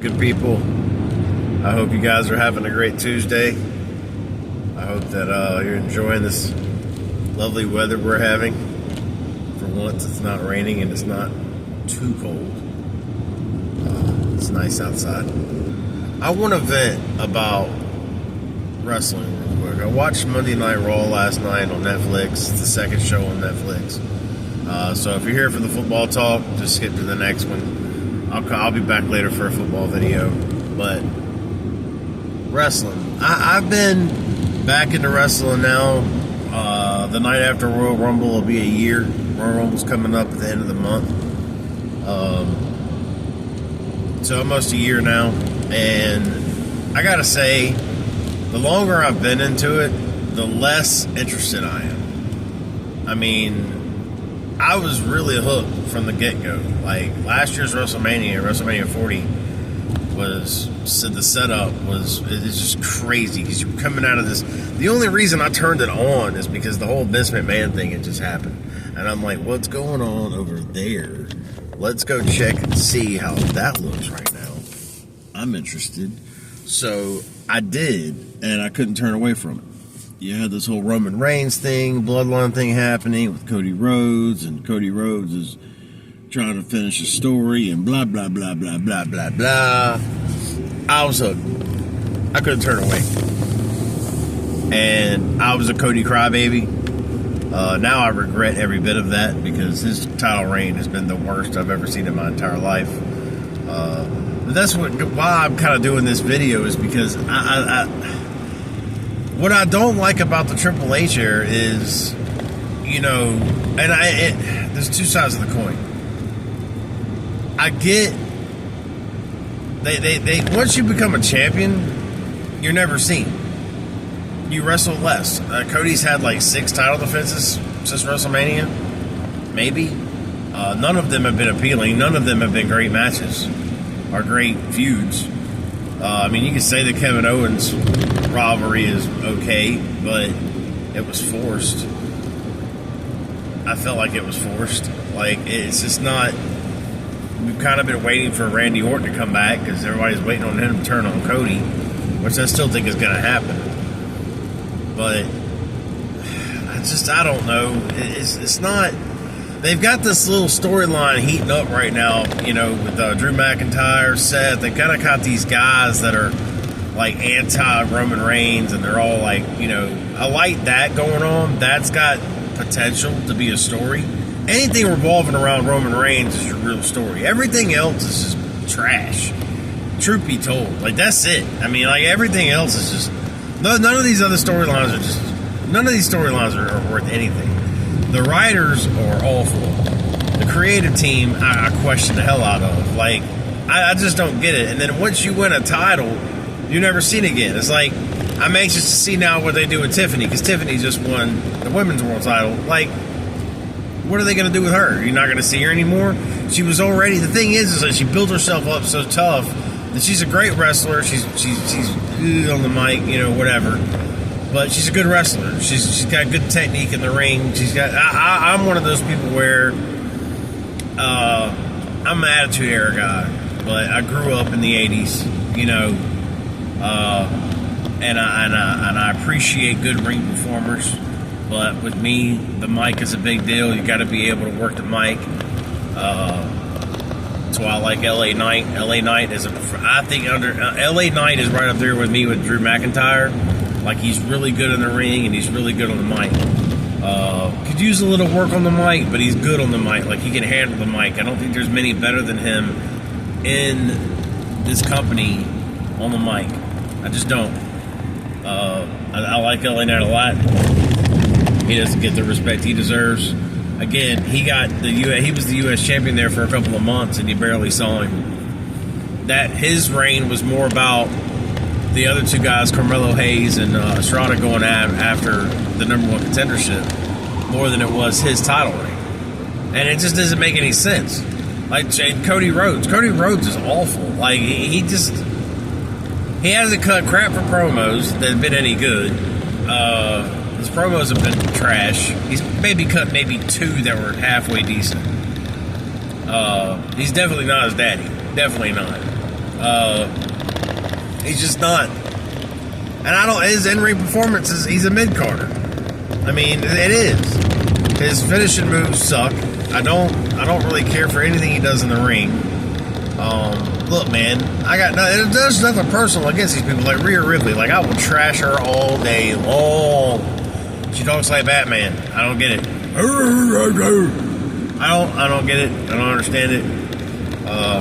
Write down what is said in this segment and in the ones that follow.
Good people, I hope you guys are having a great Tuesday. I hope that you're enjoying this lovely weather we're having. For once, it's not raining and it's not too cold. It's nice outside. I want to vent about wrestling real quick. I watched Monday Night Raw last night on Netflix. It's the second show on Netflix. So if you're here for the football talk, just skip to the next one. I'll be back later for a football video. But wrestling, I've been back into wrestling now. The night after Royal Rumble will be a year. Royal Rumble's coming up at the end of the month. So almost a year now. And I gotta say, the longer I've been into it, the less interested I am. I mean, I was really hooked from the get-go. Like, last year's WrestleMania 40, the setup was, it's just crazy, because you're coming out of this. The only reason I turned it on is because the whole Vince McMahon thing had just happened. And I'm like, what's going on over there? Let's go check and see how that looks right now. I'm interested. So I did, and I couldn't turn away from it. You had this whole Roman Reigns thing, bloodline thing happening with Cody Rhodes, and Cody Rhodes is trying to finish a story, and blah, blah, blah, blah, blah, blah, blah. I was hooked. I couldn't turn away. And I was a Cody crybaby. Now I regret every bit of that, because his title reign has been the worst I've ever seen in my entire life. But that's why I'm kind of doing this video, is because what I don't like about the Triple H era is, there's two sides of the coin. I get, they once you become a champion, you're never seen. You wrestle less. Cody's had like 6 title defenses since WrestleMania, maybe. None of them have been appealing. None of them have been great matches or great feuds. You can say the Kevin Owens rivalry is okay, but it was forced. I felt like it was forced. Like, it's just not. We've kind of been waiting for Randy Orton to come back, because everybody's waiting on him to turn on Cody, which I still think is going to happen. But I don't know. It's not. They've got this little storyline heating up right now, with Drew McIntyre, Seth. They've kind of got these guys that are like anti-Roman Reigns, and they're all like, I like that going on. That's got potential to be a story. Anything revolving around Roman Reigns is your real story. Everything else is just trash. Truth be told. Like, that's it. Everything else is just... None of these other storylines are just... None of these storylines are worth anything. The writers are awful. The creative team, I question the hell out of. Like, I just don't get it. And then once you win a title, you're never seen again. It's like, I'm anxious to see now what they do with Tiffany, because Tiffany just won the women's world title. Like, what are they going to do with her? You're not going to see her anymore? She was already... The thing is that she built herself up so tough that she's a great wrestler. She's on the mic, whatever. But she's a good wrestler. She's got good technique in the ring. I'm one of those people where I'm an Attitude Era guy, but I grew up in the '80s, and I appreciate good ring performers. But with me, the mic is a big deal. You got to be able to work the mic. That's why I like LA Knight. LA Knight LA Knight is right up there with me with Drew McIntyre. Like, he's really good in the ring, and he's really good on the mic. Could use a little work on the mic, but he's good on the mic. Like, he can handle the mic. I don't think there's many better than him in this company on the mic. I just don't. I like LA Knight a lot. He doesn't get the respect he deserves. Again, he was the U.S. champion there for a couple of months, and you barely saw him. His reign was more about the other two guys, Carmelo Hayes and Estrada, going after the number 1 contendership more than it was his title reign. And it just doesn't make any sense. Like, Cody Rhodes. Cody Rhodes is awful. Like, he hasn't cut crap for promos that have been any good. His promos have been trash. He's maybe cut 2 that were halfway decent. He's definitely not his daddy. Definitely not. He's just not. And I don't. His in-ring performances. He's a mid-carder. I mean, it is. His finishing moves suck. I don't really care for anything he does in the ring. Look, man, there's nothing personal against these people. Like Rhea Ripley, like I will trash her all day long. She talks like Batman. I don't get it. I don't get it. I don't understand it.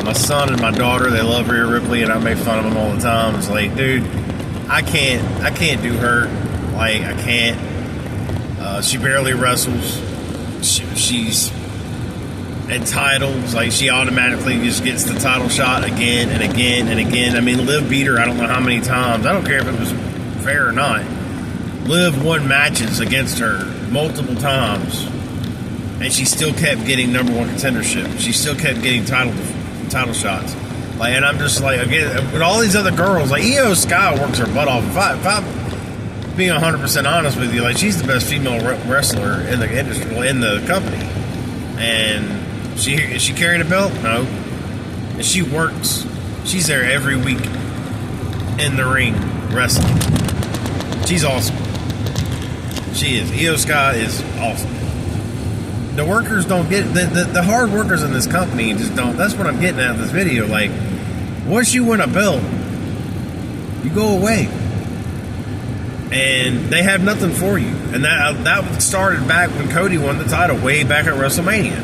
My son and my daughter, they love Rhea Ripley, and I make fun of them all the time. It's like, dude, I can't do her. Like, I can't. She barely wrestles. She's entitled. Like, she automatically just gets the title shot again and again and again. I mean, Liv beat her I don't know how many times. I don't care if it was fair or not. Liv won matches against her multiple times, and she still kept getting #1 contendership. She still kept getting title shots. Like, and I'm just like, again, with all these other girls, like Io Sky works her butt off. If I'm being 100% honest with you, like, she's the best female wrestler in the industry, in the company. And is she carrying a belt? No. And she works. She's there every week in the ring wrestling. She's awesome. She is. Io Sky is awesome. The workers don't get the hard workers in this company just don't. That's what I'm getting at in this video. Like, once you win a belt, you go away, and they have nothing for you. And that started back when Cody won the title, way back at WrestleMania.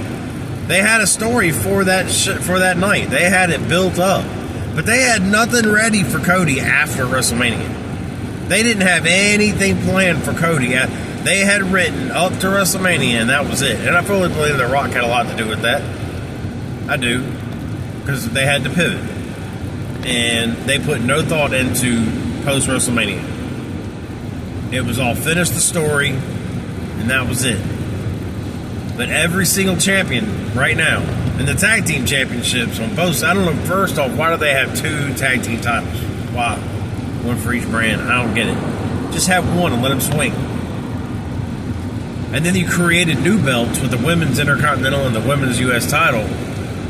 They had a story for that night. They had it built up, but they had nothing ready for Cody after WrestleMania. They didn't have anything planned for Cody. They had written up to WrestleMania, and that was it. And I fully believe that Rock had a lot to do with that. I do, because they had to pivot, and they put no thought into post WrestleMania. It was all finish the story, and that was it. But every single champion right now in the tag team championships on both, I don't know. First off, why do they have 2 tag team titles? Why? One for each brand. I don't get it. Just have one and let them swing. And then you created new belts with the women's Intercontinental and the women's U.S. title.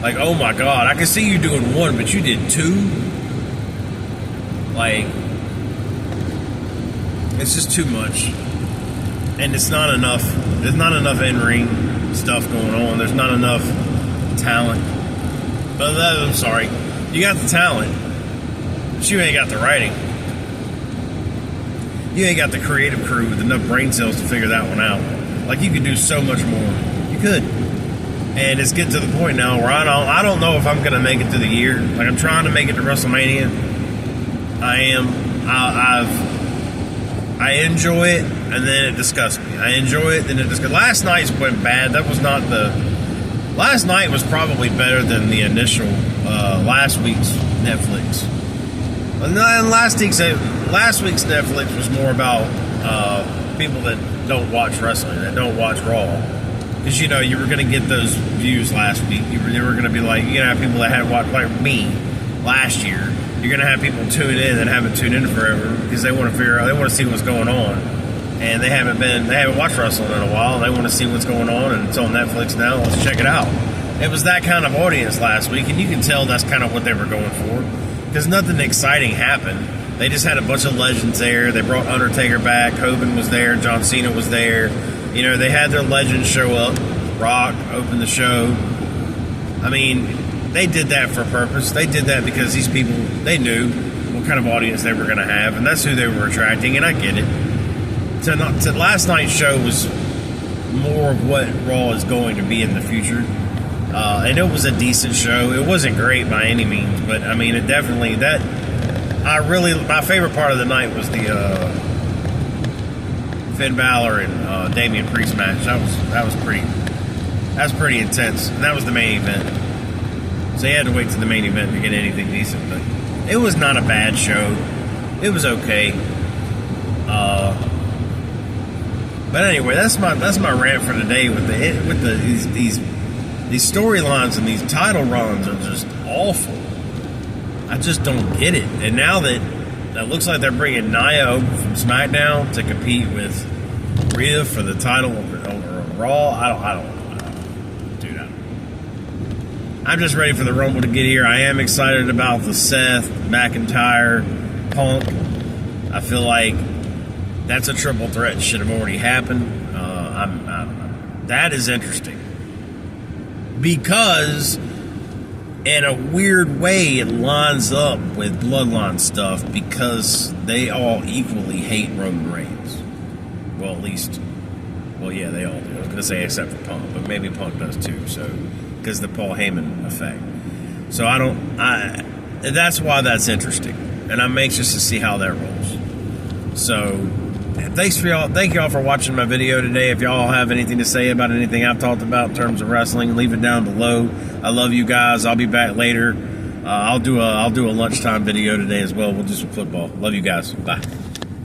Like, oh my God, I can see you doing one, but you did 2. Like, it's just too much. And it's not enough. There's not enough in-ring stuff going on. There's not enough talent. I'm sorry. You got the talent, but you ain't got the writing. You ain't got the creative crew with enough brain cells to figure that one out. Like, you could do so much more. You could. And it's getting to the point now where I don't know if I'm going to make it through the year. Like, I'm trying to make it to WrestleMania. I am. I enjoy it, and then it disgusts me. I enjoy it, then it disgusts me. Last night's went bad. That was not the... Last night was probably better than the initial last week's Netflix. And last week's Netflix was more about people that don't watch wrestling, that don't watch Raw. Because, you know, you were going to get those views last week. You were going to be like, you're going to have people that had watched, like me, last year. You're going to have people tune in that haven't tuned in forever because they want to figure out, they want to see what's going on. And they haven't watched wrestling in a while, and they want to see what's going on, and it's on Netflix now. Let's check it out. It was that kind of audience last week, and you can tell that's kind of what they were going for. Because nothing exciting happened. They just had a bunch of legends there. They brought Undertaker back. Hogan was there. John Cena was there. You know, they had their legends show up. Rock opened the show. I mean, they did that for a purpose. They did that because these people, they knew what kind of audience they were going to have, and that's who they were attracting, and I get it. Last night's show was more of what Raw is going to be in the future. And it was a decent show. It wasn't great by any means, but I mean, it definitely, my favorite part of the night was the Finn Balor and Damian Priest match. That was pretty intense. And that was the main event. So you had to wait to the main event to get anything decent, but it was not a bad show. It was okay. But anyway, that's my rant for today with these storylines and these title runs are just awful. I just don't get it. And now that it looks like they're bringing Nia over from SmackDown to compete with Rhea for the title over Raw, I don't know. Dude, I'm just ready for the Rumble to get here. I am excited about the Seth, McIntyre, Punk. I feel like that's a triple threat. Should have already happened. That is interesting. Because in a weird way, it lines up with Bloodline stuff because they all equally hate Roman Reigns. Well, at least, well, yeah, they all do. I was going to say except for Punk, but maybe Punk does too. So, because the Paul Heyman effect. So that's why that's interesting, and I'm anxious to see how that rolls. So, thank y'all for watching my video today. If y'all have anything to say about anything I've talked about in terms of wrestling, leave it down below. I love you guys. I'll be back later. I'll do a lunchtime video today as well. We'll do some football. Love you guys. Bye.